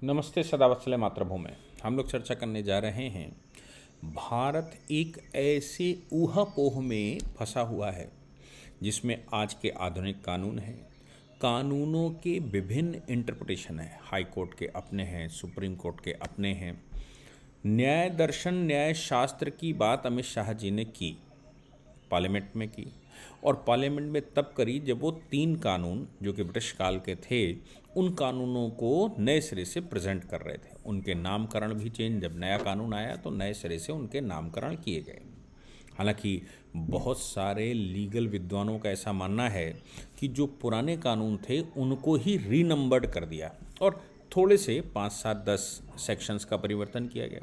नमस्ते सदावत्सले मातृभूमि। हम लोग चर्चा करने जा रहे हैं भारत एक ऐसे ऊहापोह में फंसा हुआ है जिसमें आज के आधुनिक कानून हैं, कानूनों के विभिन्न इंटरप्रिटेशन हैं। हाई कोर्ट के अपने हैं, सुप्रीम कोर्ट के अपने हैं। न्याय दर्शन न्याय शास्त्र की बात अमित शाह जी ने की, पार्लियामेंट में की, और पार्लियामेंट में तब करी जब वो 3 कानून जो कि ब्रिटिश काल के थे उन कानूनों को नए सिरे से प्रेजेंट कर रहे थे। उनके नामकरण भी चेंज, जब नया कानून आया तो नए सिरे से उनके नामकरण किए गए। हालांकि बहुत सारे लीगल विद्वानों का ऐसा मानना है कि जो पुराने कानून थे उनको ही रीनंबर्ड कर दिया और थोड़े से 5, 7, 10 सेक्शंस का परिवर्तन किया गया।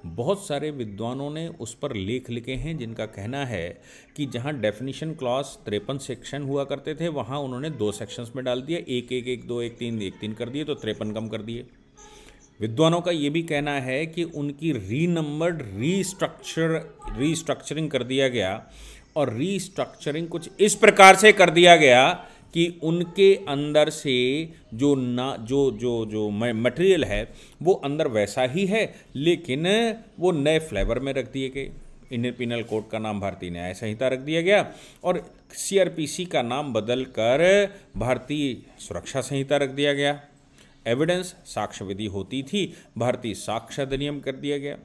बहुत सारे विद्वानों ने उस पर लेख लिखे हैं जिनका कहना है कि जहां डेफिनेशन क्लॉज 53 सेक्शन हुआ करते थे वहां उन्होंने 2 सेक्शंस में डाल दिया, 1, 1, 1, 2, 1, 3, 1, 3 कर दिए तो 53 कम कर दिए। विद्वानों का ये भी कहना है कि उनकी रीनंबर्ड रीस्ट्रक्चरिंग कर दिया गया, और रीस्ट्रक्चरिंग कुछ इस प्रकार से कर दिया गया कि उनके अंदर से जो मटेरियल है वो अंदर वैसा ही है, लेकिन वो नए फ्लेवर में रख दिए गए। इंडियन पिनल कोड का नाम भारतीय न्याय संहिता रख दिया गया और सीआरपीसी का नाम बदलकर भारतीय सुरक्षा संहिता रख दिया गया। एविडेंस साक्ष्य विधि होती थी, भारतीय साक्ष्य अधिनियम कर दिया गया।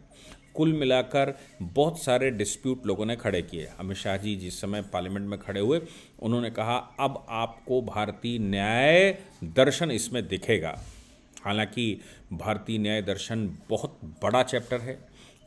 कुल मिलाकर बहुत सारे डिस्प्यूट लोगों ने खड़े किए। अमित शाह जी जिस समय पार्लियामेंट में खड़े हुए उन्होंने कहा अब आपको भारतीय न्याय दर्शन इसमें दिखेगा। हालांकि भारतीय न्याय दर्शन बहुत बड़ा चैप्टर है,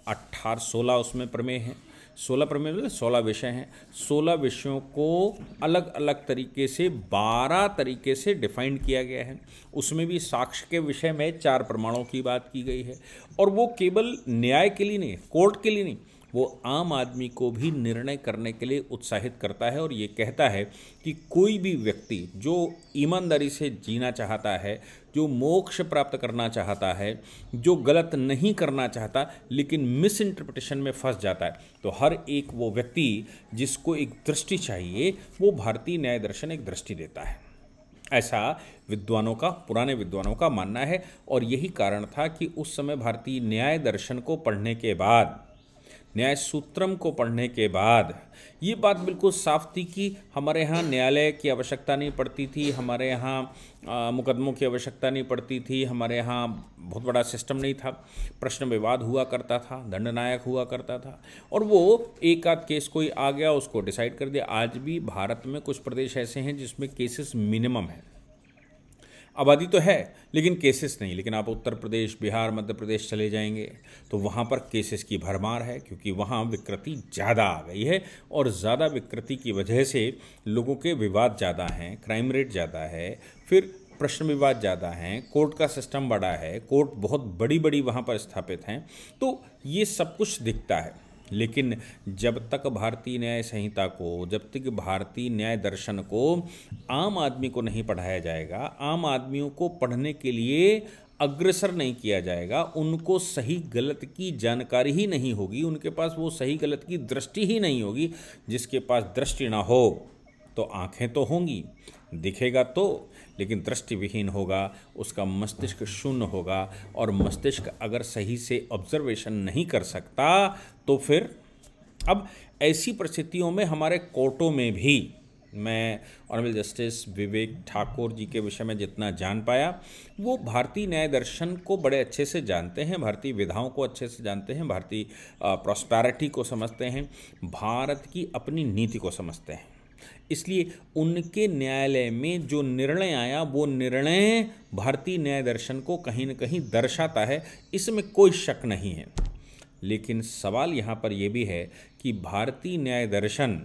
16 उसमें प्रमेय हैं, 16 प्रमेय मतलब 16 विषय हैं। 16 विषयों को अलग अलग तरीके से 12 तरीके से डिफाइंड किया गया है। उसमें भी साक्ष्य के विषय में 4 प्रमाणों की बात की गई है, और वो केवल न्याय के लिए नहीं, कोर्ट के लिए नहीं, वो आम आदमी को भी निर्णय करने के लिए उत्साहित करता है और ये कहता है कि कोई भी व्यक्ति जो ईमानदारी से जीना चाहता है, जो मोक्ष प्राप्त करना चाहता है, जो गलत नहीं करना चाहता लेकिन मिस इंटरप्रिटेशन में फंस जाता है, तो हर एक वो व्यक्ति जिसको एक दृष्टि चाहिए वो भारतीय न्याय दर्शन एक दृष्टि देता है। ऐसा विद्वानों का, पुराने विद्वानों का मानना है। और यही कारण था कि उस समय भारतीय न्याय दर्शन को पढ़ने के बाद, न्याय सूत्रम को पढ़ने के बाद ये बात बिल्कुल साफ थी कि हमारे यहाँ न्यायालय की आवश्यकता नहीं पड़ती थी, हमारे यहाँ मुकदमों की आवश्यकता नहीं पड़ती थी, हमारे यहाँ बहुत बड़ा सिस्टम नहीं था, प्रश्न विवाद हुआ करता था, दंडनायक हुआ करता था, और वो एक आध केस कोई आ गया उसको डिसाइड कर दिया। आज भी भारत में कुछ प्रदेश ऐसे हैं जिसमें केसेस मिनिमम है, आबादी तो है लेकिन केसेस नहीं। लेकिन आप उत्तर प्रदेश, बिहार, मध्य प्रदेश चले जाएंगे तो वहाँ पर केसेस की भरमार है, क्योंकि वहाँ विकृति ज़्यादा आ गई है, और ज़्यादा विकृति की वजह से लोगों के विवाद ज़्यादा हैं, क्राइम रेट ज़्यादा है, फिर प्रश्न विवाद ज़्यादा हैं, कोर्ट का सिस्टम बड़ा है, कोर्ट बहुत बड़ी बड़ी वहाँ पर स्थापित हैं, तो ये सब कुछ दिखता है। लेकिन जब तक भारतीय न्याय संहिता को, जब तक भारतीय न्याय दर्शन को आम आदमी को नहीं पढ़ाया जाएगा, आम आदमियों को पढ़ने के लिए अग्रसर नहीं किया जाएगा, उनको सही गलत की जानकारी ही नहीं होगी, उनके पास वो सही गलत की दृष्टि ही नहीं होगी। जिसके पास दृष्टि ना हो तो आंखें तो होंगी, दिखेगा तो, लेकिन दृष्टि विहीन होगा, उसका मस्तिष्क शून्य होगा, और मस्तिष्क अगर सही से ऑब्जर्वेशन नहीं कर सकता तो फिर अब ऐसी परिस्थितियों में हमारे कोर्टों में भी, मैं ऑनरेबल जस्टिस विवेक ठाकुर जी के विषय में जितना जान पाया, वो भारतीय न्याय दर्शन को बड़े अच्छे से जानते हैं, भारतीय विधाओं को अच्छे से जानते हैं, भारतीय प्रॉस्पेरिटी को समझते हैं, भारत की अपनी नीति को समझते हैं। इसलिए उनके न्यायालय में जो निर्णय आया वो निर्णय भारतीय न्याय दर्शन को कहीं न कहीं दर्शाता है, इसमें कोई शक नहीं है। लेकिन सवाल यहाँ पर यह भी है कि भारतीय न्याय दर्शन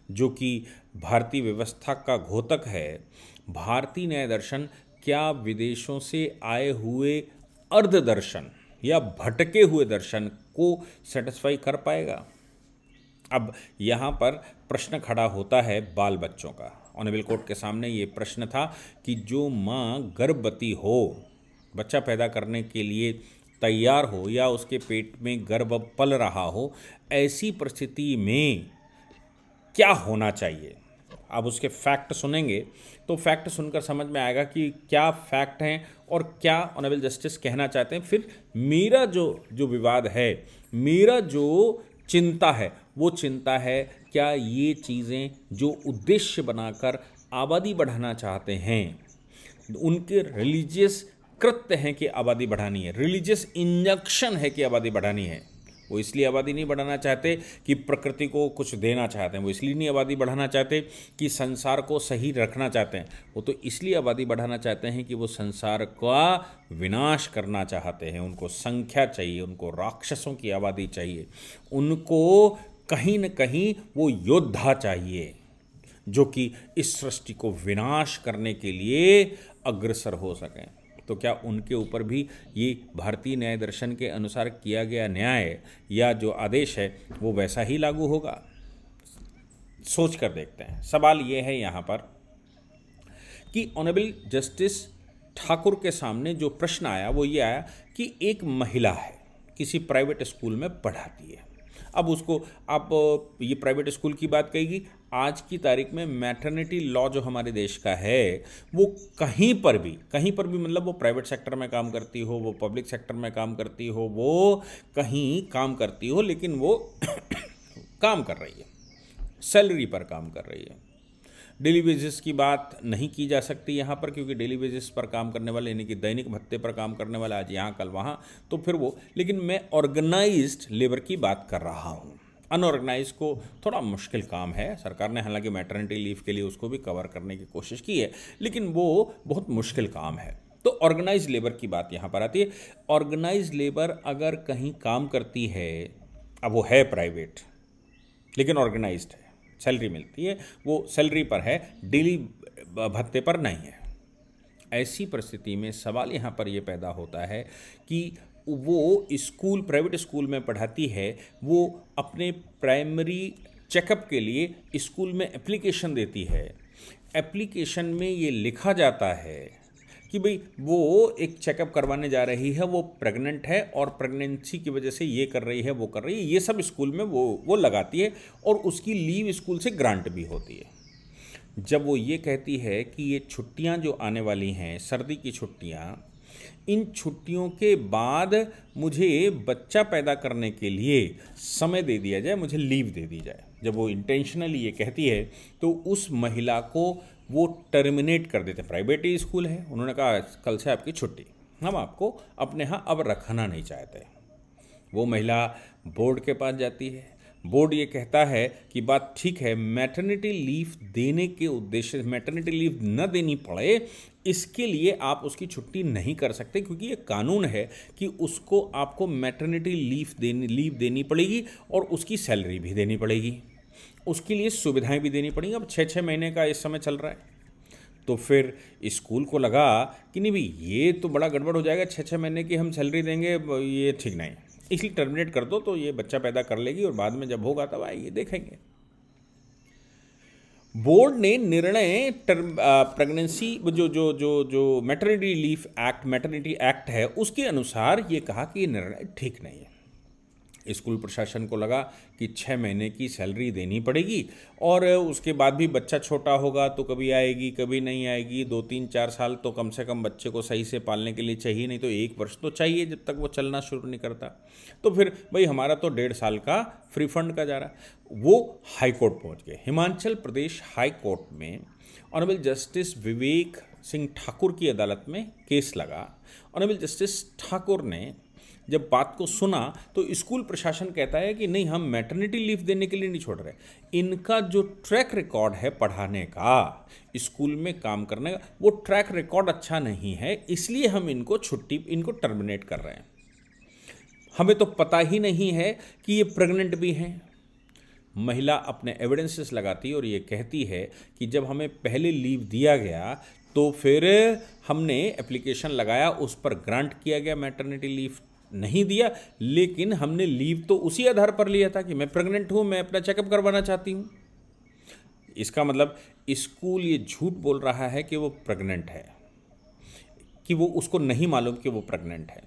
जो कि भारतीय व्यवस्था का घोतक है, भारतीय न्याय दर्शन क्या विदेशों से आए हुए अर्ध दर्शन या भटके हुए दर्शन को सेटिस्फाई कर पाएगा? अब यहाँ पर प्रश्न खड़ा होता है बाल बच्चों का। ऑनरेबल कोर्ट के सामने ये प्रश्न था कि जो माँ गर्भवती हो, बच्चा पैदा करने के लिए तैयार हो या उसके पेट में गर्भ पल रहा हो, ऐसी परिस्थिति में क्या होना चाहिए? आप उसके फैक्ट सुनेंगे तो फैक्ट सुनकर समझ में आएगा कि क्या फैक्ट हैं और क्या ऑनरेबल जस्टिस कहना चाहते हैं। फिर मेरा जो विवाद है, मेरा जो चिंता है, वो चिंता है क्या ये चीज़ें जो उद्देश्य बनाकर आबादी बढ़ाना चाहते हैं, उनके रिलीजियस कृत्य हैं कि आबादी बढ़ानी है, रिलीजियस इंजेक्शन है कि आबादी बढ़ानी है। वो इसलिए आबादी नहीं बढ़ाना चाहते कि प्रकृति को कुछ देना चाहते हैं, वो इसलिए नहीं आबादी बढ़ाना चाहते कि संसार को सही रखना चाहते हैं, वो तो इसलिए आबादी बढ़ाना चाहते हैं कि वो संसार का विनाश करना चाहते हैं। उनको संख्या चाहिए, उनको राक्षसों की आबादी चाहिए, उनको कहीं न कहीं वो योद्धा चाहिए जो कि इस सृष्टि को विनाश करने के लिए अग्रसर हो सकें। तो क्या उनके ऊपर भी ये भारतीय न्याय दर्शन के अनुसार किया गया न्याय या जो आदेश है वो वैसा ही लागू होगा? सोच कर देखते हैं। सवाल ये है यहाँ पर कि ऑनरेबल जस्टिस ठाकुर के सामने जो प्रश्न आया वो ये आया कि एक महिला है, किसी प्राइवेट स्कूल में पढ़ाती है। अब उसको आप ये प्राइवेट स्कूल की बात कहेगी, आज की तारीख में मैटरनिटी लॉ जो हमारे देश का है वो कहीं पर भी मतलब वो प्राइवेट सेक्टर में काम करती हो, वो पब्लिक सेक्टर में काम करती हो, वो कहीं काम करती हो, लेकिन वो काम कर रही है, सैलरी पर काम कर रही है। डेली वेजेस की बात नहीं की जा सकती यहाँ पर, क्योंकि डेली वेजेस पर काम करने वाले यानी कि दैनिक भत्ते पर काम करने वाला आज यहाँ कल वहाँ, तो फिर वो, लेकिन मैं ऑर्गेनाइज्ड लेबर की बात कर रहा हूँ। अनऑर्गेनाइज को थोड़ा मुश्किल काम है, सरकार ने हालांकि मैटरनिटी लीव के लिए उसको भी कवर करने की कोशिश की है, लेकिन वो बहुत मुश्किल काम है। तो ऑर्गेनाइज लेबर की बात यहाँ पर आती है। ऑर्गेनाइज लेबर अगर कहीं काम करती है, अब वो है प्राइवेट लेकिन ऑर्गेनाइज्ड है, सैलरी मिलती है, वो सैलरी पर है, डेली भत्ते पर नहीं है, ऐसी परिस्थिति में सवाल यहाँ पर ये पैदा होता है कि वो स्कूल, प्राइवेट स्कूल में पढ़ाती है, वो अपने प्राइमरी चेकअप के लिए स्कूल में एप्लीकेशन देती है। एप्लीकेशन में ये लिखा जाता है कि भाई वो एक चेकअप करवाने जा रही है, वो प्रेग्नेंट है और प्रेगनेंसी की वजह से ये कर रही है, वो कर रही है, ये सब स्कूल में वो लगाती है और उसकी लीव स्कूल से ग्रांट भी होती है। जब वो ये कहती है कि ये छुट्टियां जो आने वाली हैं, सर्दी की छुट्टियां, इन छुट्टियों के बाद मुझे बच्चा पैदा करने के लिए समय दे दिया जाए, मुझे लीव दे दी जाए, जब वो इंटेंशनली ये कहती है तो उस महिला को वो टर्मिनेट कर देते हैं। प्राइवेट ही स्कूल है, उन्होंने कहा कल से आपकी छुट्टी, हम आपको अपने यहाँ अब रखना नहीं चाहते। वो महिला बोर्ड के पास जाती है, बोर्ड ये कहता है कि बात ठीक है, मैटरनिटी लीव देने के उद्देश्य, मैटरनिटी लीव न देनी पड़े इसके लिए आप उसकी छुट्टी नहीं कर सकते, क्योंकि ये कानून है कि उसको आपको मैटरनिटी लीव देनी पड़ेगी और उसकी सैलरी भी देनी पड़ेगी, उसके लिए सुविधाएं भी देनी पड़ेंगी। अब 6-6 महीने का इस समय चल रहा है, तो फिर स्कूल को लगा कि नहीं भाई ये तो बड़ा गड़बड़ हो जाएगा, 6-6 महीने की हम सैलरी देंगे, ये ठीक नहीं, इसलिए टर्मिनेट कर दो, तो ये बच्चा पैदा कर लेगी और बाद में जब होगा तब आइए देखेंगे। बोर्ड ने निर्णय प्रेगनेंसी जो maternity leave act, maternity act है, उसके अनुसार ये कहा कि ये निर्णय ठीक नहीं है। स्कूल प्रशासन को लगा कि 6 महीने की सैलरी देनी पड़ेगी और उसके बाद भी बच्चा छोटा होगा तो कभी आएगी कभी नहीं आएगी, 2-3-4 साल तो कम से कम बच्चे को सही से पालने के लिए चाहिए, नहीं तो 1 वर्ष तो चाहिए जब तक वो चलना शुरू नहीं करता। तो फिर भाई हमारा तो 1.5 साल का फ्री फंड का जा रहा। वो हाई कोर्ट पहुँच गए, हिमाचल प्रदेश हाई कोर्ट में ऑनरेबल जस्टिस विवेक सिंह ठाकुर की अदालत में केस लगा। ऑनरेबल जस्टिस ठाकुर ने जब बात को सुना तो स्कूल प्रशासन कहता है कि नहीं, हम मैटरनिटी लीव देने के लिए नहीं छोड़ रहे, इनका जो ट्रैक रिकॉर्ड है पढ़ाने का, स्कूल में काम करने का, वो ट्रैक रिकॉर्ड अच्छा नहीं है, इसलिए हम इनको टर्मिनेट कर रहे हैं। हमें तो पता ही नहीं है कि ये प्रेग्नेंट भी हैं। महिला अपने एविडेंसेस लगाती है और ये कहती है कि जब हमें पहले लीव दिया गया तो फिर हमने एप्लीकेशन लगाया, उस पर ग्रांट किया गया, मैटरनिटी लीव नहीं दिया, लेकिन हमने लीव तो उसी आधार पर लिया था कि मैं प्रेग्नेंट हूं, मैं अपना चेकअप करवाना चाहती हूं। इसका मतलब स्कूल ये झूठ बोल रहा है कि वो प्रेग्नेंट है, कि वो उसको नहीं मालूम कि वो प्रेग्नेंट है।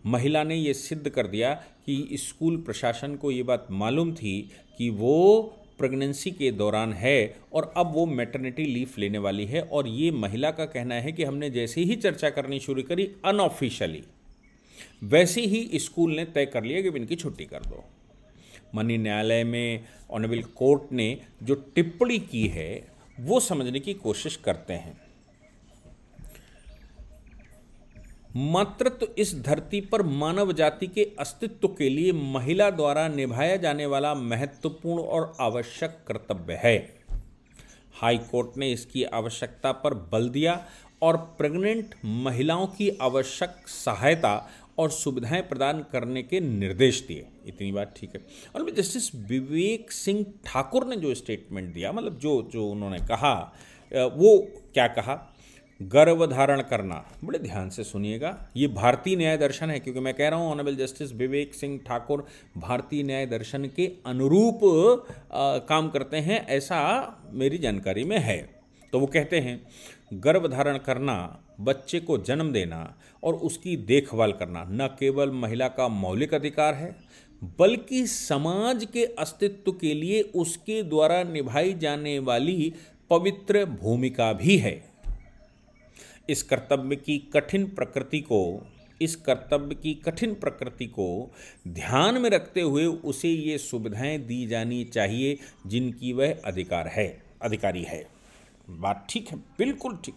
महिला ने ये सिद्ध कर दिया कि स्कूल प्रशासन को ये बात मालूम थी कि वो प्रेगनेंसी के दौरान है और अब वो मैटरनिटी लीव लेने वाली है। और ये महिला का कहना है कि हमने जैसे ही चर्चा करनी शुरू करी अनऑफिशियली, वैसे ही स्कूल ने तय कर लिया कि इनकी छुट्टी कर दो। माननीय न्यायालय में ऑनरेबल कोर्ट ने जो टिप्पणी की है वो समझने की कोशिश करते हैं। मातृत्व इस धरती पर मानव जाति के अस्तित्व के लिए महिला द्वारा निभाया जाने वाला महत्वपूर्ण और आवश्यक कर्तव्य है। हाई कोर्ट ने इसकी आवश्यकता पर बल दिया और प्रेग्नेंट महिलाओं की आवश्यक सहायता और सुविधाएं प्रदान करने के निर्देश दिए। इतनी बात ठीक है। और जस्टिस विवेक सिंह ठाकुर ने जो स्टेटमेंट दिया, मतलब जो उन्होंने कहा, वो क्या कहा, गर्भधारण करना, बड़े ध्यान से सुनिएगा, ये भारतीय न्याय दर्शन है, क्योंकि मैं कह रहा हूँ ऑनरेबल जस्टिस विवेक सिंह ठाकुर भारतीय न्याय दर्शन के अनुरूप काम करते हैं, ऐसा मेरी जानकारी में है। तो वो कहते हैं गर्भधारण करना, बच्चे को जन्म देना और उसकी देखभाल करना न केवल महिला का मौलिक अधिकार है, बल्कि समाज के अस्तित्व के लिए उसके द्वारा निभाई जाने वाली पवित्र भूमिका भी है। इस कर्तव्य की कठिन प्रकृति को ध्यान में रखते हुए उसे ये सुविधाएं दी जानी चाहिए जिनकी वह अधिकारी है। बात ठीक है, बिल्कुल ठीक,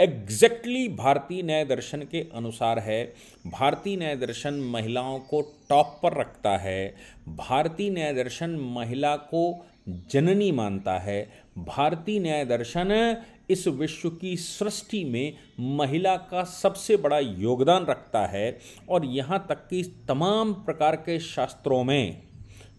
एग्जैक्टली भारतीय न्याय दर्शन के अनुसार है। भारतीय न्याय दर्शन महिलाओं को टॉप पर रखता है। भारतीय न्याय दर्शन महिला को जननी मानता है। भारतीय न्याय दर्शन इस विश्व की सृष्टि में महिला का सबसे बड़ा योगदान रखता है और यहाँ तक कि तमाम प्रकार के शास्त्रों में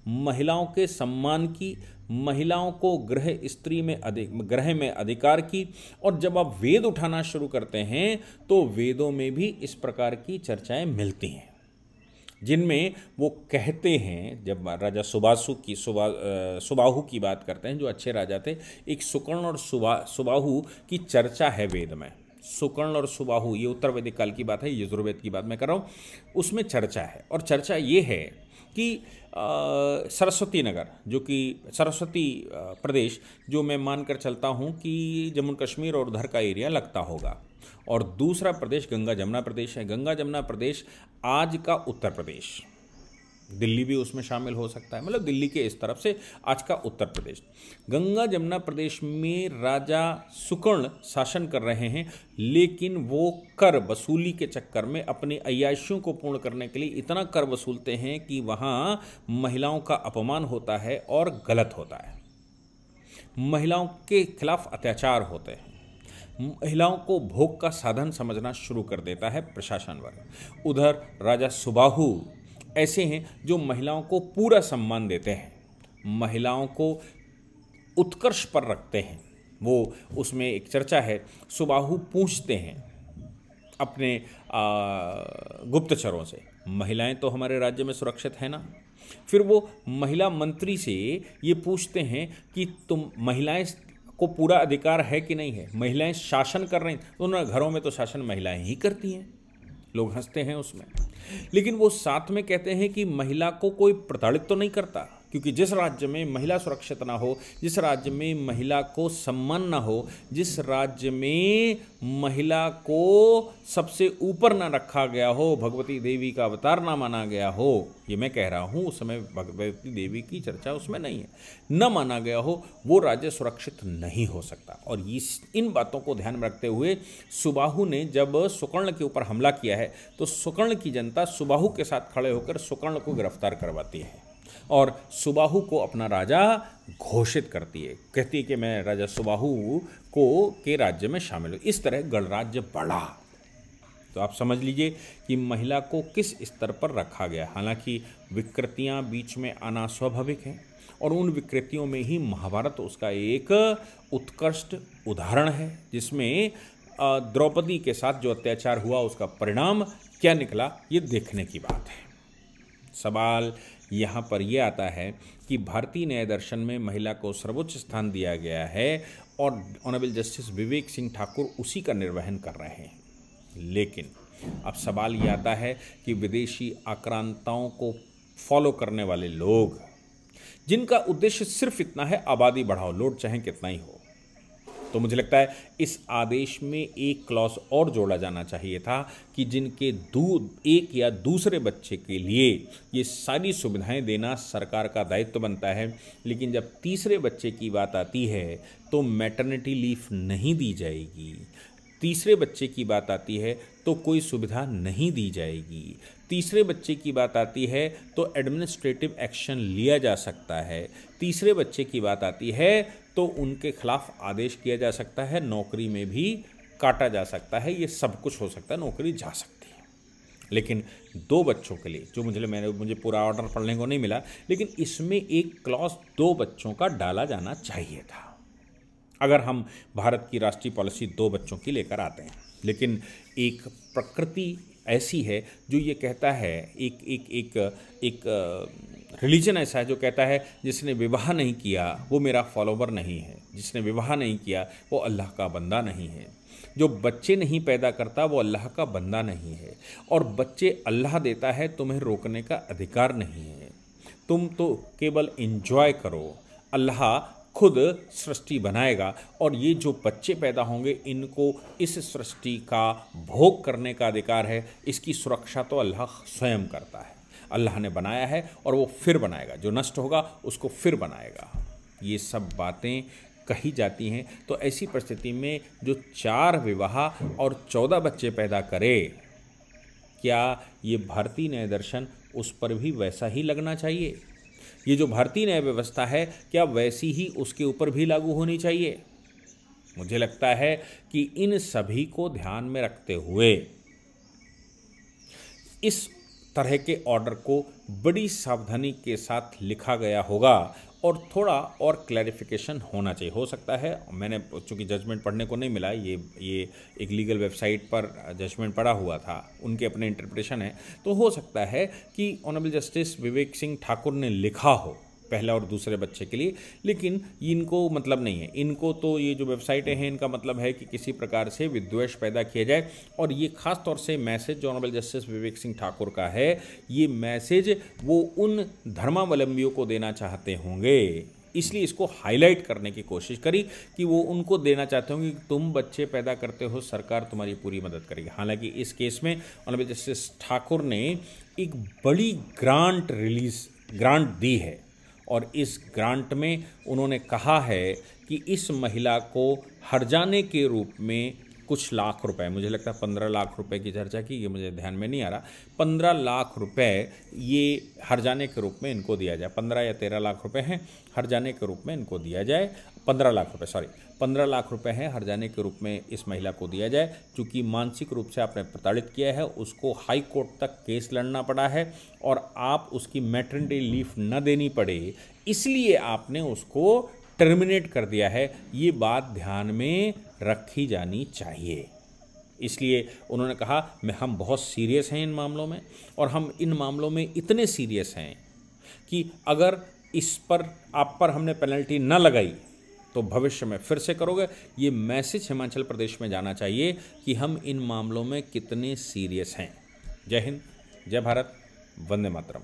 महिलाओं के सम्मान की, महिलाओं को ग्रह में अधिकार की, और जब आप वेद उठाना शुरू करते हैं तो वेदों में भी इस प्रकार की चर्चाएं मिलती हैं, जिनमें वो कहते हैं, जब राजा सुबाहु की बात करते हैं, जो अच्छे राजा थे, एक सुकर्ण और सुबाहु की चर्चा है वेद में। सुकर्ण और सुबाहु, ये उत्तर वैदिक काल की बात है, यजुर्वेद की बात मैं कर रहा हूँ, उसमें चर्चा है। और चर्चा ये है कि सरस्वती नगर, जो कि सरस्वती प्रदेश, जो मैं मानकर चलता हूँ कि जम्मू कश्मीर और उधर का एरिया लगता होगा, और दूसरा प्रदेश गंगा जमुना प्रदेश है। गंगा जमुना प्रदेश आज का उत्तर प्रदेश, दिल्ली भी उसमें शामिल हो सकता है, मतलब दिल्ली के इस तरफ से आज का उत्तर प्रदेश। गंगा जमुना प्रदेश में राजा सुकर्ण शासन कर रहे हैं, लेकिन वो कर वसूली के चक्कर में अपनी अय्याशियों को पूर्ण करने के लिए इतना कर वसूलते हैं कि वहाँ महिलाओं का अपमान होता है और गलत होता है, महिलाओं के खिलाफ अत्याचार होते हैं, महिलाओं को भोग का साधन समझना शुरू कर देता है प्रशासन वर्ग। उधर राजा सुबाहु ऐसे हैं जो महिलाओं को पूरा सम्मान देते हैं, महिलाओं को उत्कर्ष पर रखते हैं। वो उसमें एक चर्चा है, सुबाहु पूछते हैं अपने गुप्तचरों से, महिलाएं तो हमारे राज्य में सुरक्षित है ना? फिर वो महिला मंत्री से ये पूछते हैं कि तुम महिलाएं को पूरा अधिकार है कि नहीं है, महिलाएं शासन कर रही हैं। तो उन्होंने घरों में तो शासन महिलाएं ही करती हैं, लोग हंसते हैं उसमें। लेकिन वो साथ में कहते हैं कि महिला को कोई प्रताड़ित तो नहीं करता, क्योंकि जिस राज्य में महिला सुरक्षित ना हो, जिस राज्य में महिला को सम्मान ना हो, जिस राज्य में महिला को सबसे ऊपर ना रखा गया हो, भगवती देवी का अवतार ना माना गया हो, ये मैं कह रहा हूँ, उस समय भगवती देवी की चर्चा उसमें नहीं है, न माना गया हो, वो राज्य सुरक्षित नहीं हो सकता। और इन बातों को ध्यान में रखते हुए सुबाहु ने जब सुकर्ण के ऊपर हमला किया है, तो सुकर्ण की जनता सुबाहु के साथ खड़े होकर सुकर्ण को गिरफ्तार करवाती है और सुबाहु को अपना राजा घोषित करती है, कहती है कि मैं राजा सुबाहु के राज्य में शामिल हूँ। इस तरह गणराज्य बढ़ा। तो आप समझ लीजिए कि महिला को किस स्तर पर रखा गया। हालांकि विकृतियाँ बीच में आना स्वाभाविक है, और उन विकृतियों में ही महाभारत उसका एक उत्कृष्ट उदाहरण है, जिसमें द्रौपदी के साथ जो अत्याचार हुआ उसका परिणाम क्या निकला, ये देखने की बात है। सवाल यहाँ पर यह आता है कि भारतीय न्याय दर्शन में महिला को सर्वोच्च स्थान दिया गया है और ऑनरेबल जस्टिस विवेक सिंह ठाकुर उसी का निर्वहन कर रहे हैं। लेकिन अब सवाल यह आता है कि विदेशी आक्रांताओं को फॉलो करने वाले लोग जिनका उद्देश्य सिर्फ इतना है आबादी बढ़ाओ, लोड चाहे कितना ही हो। तो मुझे लगता है इस आदेश में एक क्लॉज और जोड़ा जाना चाहिए था कि जिनके एक या दूसरे बच्चे के लिए ये सारी सुविधाएं देना सरकार का दायित्व बनता है, लेकिन जब तीसरे बच्चे की बात आती है तो मैटरनिटी लीव नहीं दी जाएगी। तीसरे बच्चे की बात आती है तो कोई सुविधा नहीं दी जाएगी। तीसरे बच्चे की बात आती है तो एडमिनिस्ट्रेटिव एक्शन लिया जा सकता है। तीसरे बच्चे की बात आती है तो उनके खिलाफ आदेश किया जा सकता है, नौकरी में भी काटा जा सकता है, ये सब कुछ हो सकता है, नौकरी जा सकती है। लेकिन 2 बच्चों के लिए जो मुझे पूरा ऑर्डर पढ़ने को नहीं मिला, लेकिन इसमें एक क्लॉज 2 बच्चों का डाला जाना चाहिए था अगर हम भारत की राष्ट्रीय पॉलिसी 2 बच्चों की लेकर आते हैं। लेकिन एक प्रकृति ऐसी है जो ये कहता है, एक रिलीजन ऐसा है जो कहता है जिसने विवाह नहीं किया वो मेरा फॉलोवर नहीं है, जिसने विवाह नहीं किया वो अल्लाह का बंदा नहीं है, जो बच्चे नहीं पैदा करता वो अल्लाह का बंदा नहीं है, और बच्चे अल्लाह देता है, तुम्हें रोकने का अधिकार नहीं है, तुम तो केवल एंजॉय करो, अल्लाह खुद सृष्टि बनाएगा और ये जो बच्चे पैदा होंगे इनको इस सृष्टि का भोग करने का अधिकार है, इसकी सुरक्षा तो अल्लाह स्वयं करता है। अल्लाह ने बनाया है और वो फिर बनाएगा, जो नष्ट होगा उसको फिर बनाएगा। ये सब बातें कही जाती हैं। तो ऐसी परिस्थिति में जो 4 विवाह और 14 बच्चे पैदा करे, क्या ये भारतीय न्याय दर्शन उस पर भी वैसा ही लगना चाहिए? ये जो भारतीय न्याय व्यवस्था है क्या वैसी ही उसके ऊपर भी लागू होनी चाहिए? मुझे लगता है कि इन सभी को ध्यान में रखते हुए इस तरह के ऑर्डर को बड़ी सावधानी के साथ लिखा गया होगा और थोड़ा और क्लैरिफिकेशन होना चाहिए। हो सकता है, मैंने चूँकि जजमेंट पढ़ने को नहीं मिला, ये एक लीगल वेबसाइट पर जजमेंट पड़ा हुआ था, उनके अपने इंटरप्रिटेशन है, तो हो सकता है कि ऑनरेबल जस्टिस विवेक सिंह ठाकुर ने लिखा हो पहला और दूसरे बच्चे के लिए, लेकिन इनको मतलब नहीं है। इनको तो ये जो वेबसाइटें हैं इनका मतलब है कि किसी प्रकार से विद्वेष पैदा किया जाए, और ये खास तौर से मैसेज जो ऑनरेबल जस्टिस विवेक सिंह ठाकुर का है, ये मैसेज वो उन धर्मावलंबियों को देना चाहते होंगे, इसलिए इसको हाईलाइट करने की कोशिश करी कि वो उनको देना चाहते होंगे कि तुम बच्चे पैदा करते हो, सरकार तुम्हारी पूरी मदद करेगी। हालांकि इस केस में ऑनरेबल जस्टिस ठाकुर ने एक बड़ी ग्रांट दी है, और इस ग्रांट में उन्होंने कहा है कि इस महिला को हर्जाने के रूप में कुछ लाख रुपए, मुझे लगता है 15 लाख रुपए की चर्चा की, ये मुझे ध्यान में नहीं आ रहा, 15 लाख रुपए ये हर्जाने के रूप में इनको दिया जाए। 15 या 13 लाख रुपए हैं, हर्जाने के रूप में इनको दिया जाए। 15 लाख रुपए हैं, हर्जाने के रूप में इस महिला को दिया जाए। चूँकि मानसिक रूप से आपने प्रताड़ित किया है, उसको हाई कोर्ट तक केस लड़ना पड़ा है और आप उसकी मैटरनिटी लीव न देनी पड़े, इसलिए आपने उसको टर्मिनेट कर दिया है। ये बात ध्यान में रखी जानी चाहिए। इसलिए उन्होंने कहा हम बहुत सीरियस हैं इन मामलों में, और हम इन मामलों में इतने सीरियस हैं कि अगर इस पर आप पर हमने पेनल्टी न लगाई तो भविष्य में फिर से करोगे। ये मैसेज हिमाचल प्रदेश में जाना चाहिए कि हम इन मामलों में कितने सीरियस हैं। जय हिंद, जय भारत, वंदे मातरम।